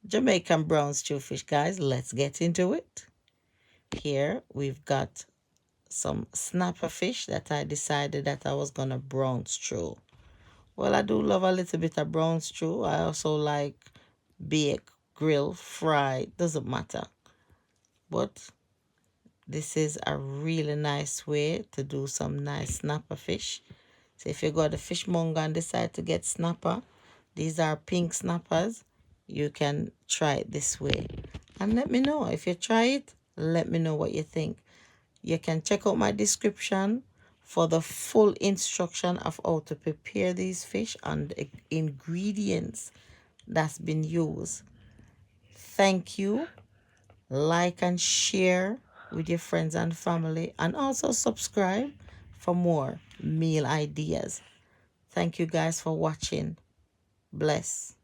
Jamaican brown stew fish, guys. Let's get into it. Here we've got some snapper fish that I decided that I was gonna brown stew. Well, I do love a little bit of brown stew. I also like bake, grill, fry, doesn't matter. But this is a really nice way to do some nice snapper fish. So if you go to the fishmonger and decide to get snapper, these are pink snappers, you can try it this way. And let me know. If you try it, let me know what you think. You can check out my description for the full instruction of how to prepare these fish and the ingredients that's been used. Thank you. Like and share with your friends and family, and also subscribe for more meal ideas. Thank you guys for watching. Bless.